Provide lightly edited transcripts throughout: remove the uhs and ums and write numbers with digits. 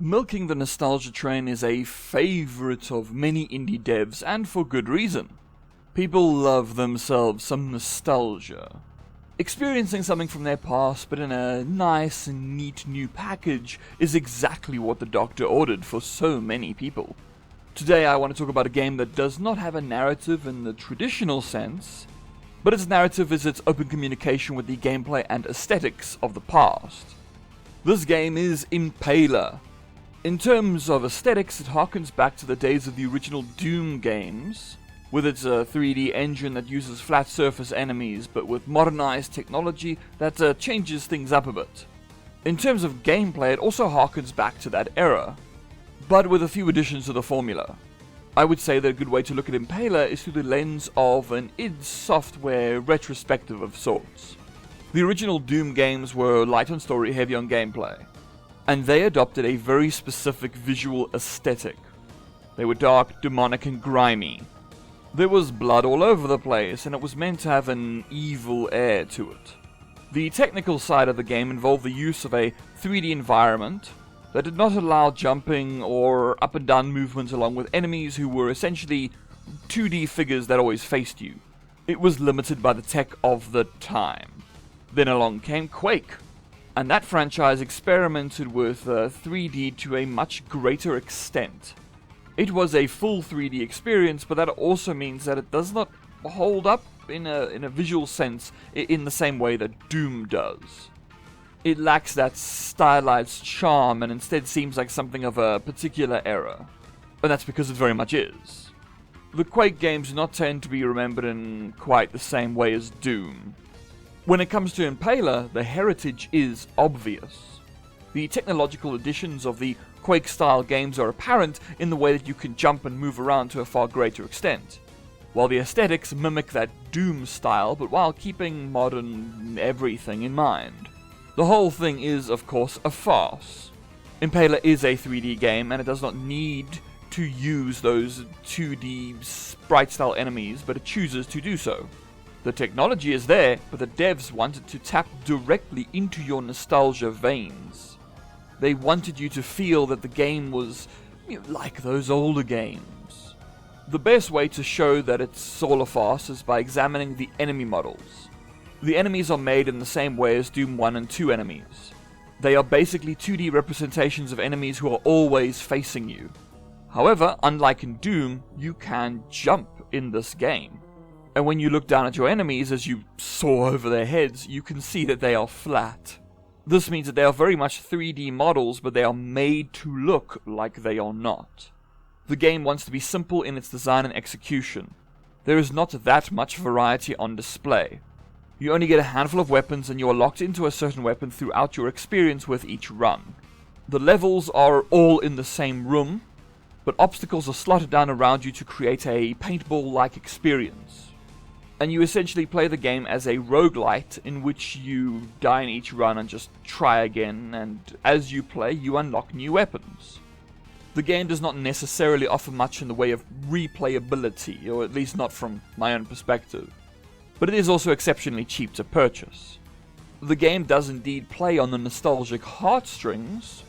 Milking the nostalgia train is a favorite of many indie devs, and for good reason. People love themselves some nostalgia. Experiencing something from their past, but in a nice and neat new package, is exactly what the doctor ordered for so many people. Today I want to talk about a game that does not have a narrative in the traditional sense, but its narrative is its open communication with the gameplay and aesthetics of the past. This game is Impaler. In terms of aesthetics, it harkens back to the days of the original Doom games, with its 3D engine that uses flat surface enemies, but with modernized technology that changes things up a bit. In terms of gameplay, it also harkens back to that era, but with a few additions to the formula. I would say that a good way to look at Impaler is through the lens of an id Software retrospective of sorts. The original Doom games were light on story, heavy on gameplay, and they adopted a very specific visual aesthetic. They were dark, demonic, and grimy. There was blood all over the place, and it was meant to have an evil air to it. The technical side of the game involved the use of a 3D environment that did not allow jumping or up and down movements along with enemies who were essentially 2D figures that always faced you. It was limited by the tech of the time. Then along came Quake, and that franchise experimented with 3D to a much greater extent. It was a full 3D experience, but that also means that it does not hold up in a visual sense in the same way that Doom does. It lacks that stylized charm and instead seems like something of a particular era, and that's because it very much is. The Quake games do not tend to be remembered in quite the same way as Doom. When it comes to Impaler, the heritage is obvious. The technological additions of the Quake-style games are apparent in the way that you can jump and move around to a far greater extent, while the aesthetics mimic that Doom style, but while keeping modern everything in mind. The whole thing is, of course, a farce. Impaler is a 3D game, and it does not need to use those 2D sprite-style enemies, but it chooses to do so. The technology is there, but the devs wanted to tap directly into your nostalgia veins. They wanted you to feel that the game was like those older games. The best way to show that it's all a farce is by examining the enemy models. The enemies are made in the same way as Doom 1 and 2 enemies. They are basically 2D representations of enemies who are always facing you. However, unlike in Doom, you can jump in this game. And when you look down at your enemies as you soar over their heads, you can see that they are flat. This means that they are very much 3D models, but they are made to look like they are not. The game wants to be simple in its design and execution. There is not that much variety on display. You only get a handful of weapons, and you are locked into a certain weapon throughout your experience with each run. The levels are all in the same room, but obstacles are slotted down around you to create a paintball-like experience. And you essentially play the game as a roguelite in which you die in each run and just try again, and as you play, you unlock new weapons. The game does not necessarily offer much in the way of replayability, or at least not from my own perspective, but it is also exceptionally cheap to purchase. The game does indeed play on the nostalgic heartstrings,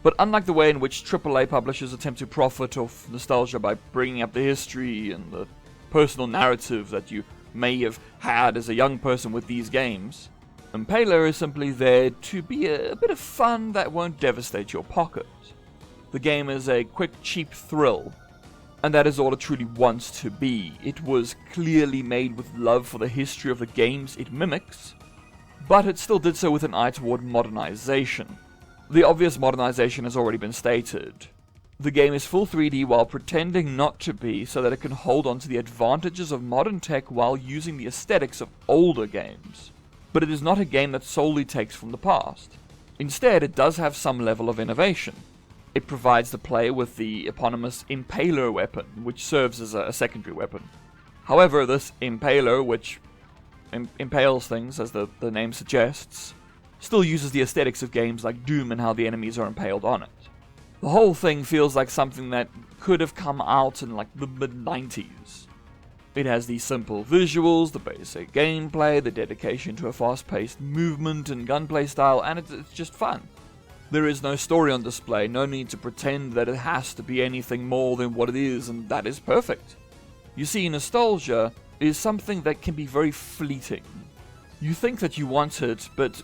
but unlike the way in which AAA publishers attempt to profit off nostalgia by bringing up the history and the personal narrative that you may have had as a young person with these games, Impaler is simply there to be a bit of fun that won't devastate your pocket. The game is a quick, cheap thrill, and that is all it truly wants to be. It was clearly made with love for the history of the games it mimics, but it still did so with an eye toward modernization. The obvious modernization has already been stated. The game is full 3D while pretending not to be, so that it can hold on to the advantages of modern tech while using the aesthetics of older games. But it is not a game that solely takes from the past. Instead, it does have some level of innovation. It provides the player with the eponymous Impaler weapon, which serves as a secondary weapon. However, this Impaler, which impales things, as the name suggests, still uses the aesthetics of games like Doom and how the enemies are impaled on it. The whole thing feels like something that could have come out in like the mid-90s. It has the simple visuals, the basic gameplay, the dedication to a fast-paced movement and gunplay style, and it's just fun. There is no story on display, no need to pretend that it has to be anything more than what it is, and that is perfect. You see, nostalgia is something that can be very fleeting. You think that you want it, but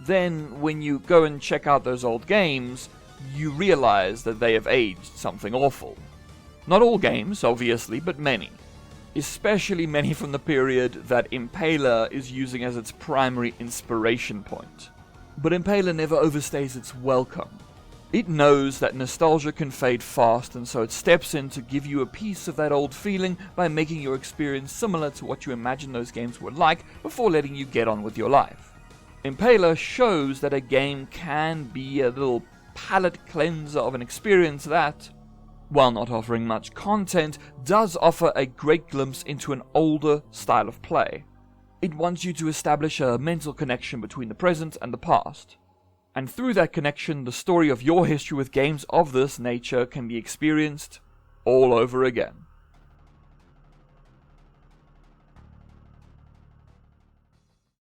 then when you go and check out those old games, you realize that they have aged something awful. Not all games, obviously, but many. Especially many from the period that Impaler is using as its primary inspiration point. But Impaler never overstays its welcome. It knows that nostalgia can fade fast, and so it steps in to give you a piece of that old feeling by making your experience similar to what you imagine those games were like before letting you get on with your life. Impaler shows that a game can be a little palate cleanser of an experience that, while not offering much content, does offer a great glimpse into an older style of play. It wants you to establish a mental connection between the present and the past. And through that connection, the story of your history with games of this nature can be experienced all over again.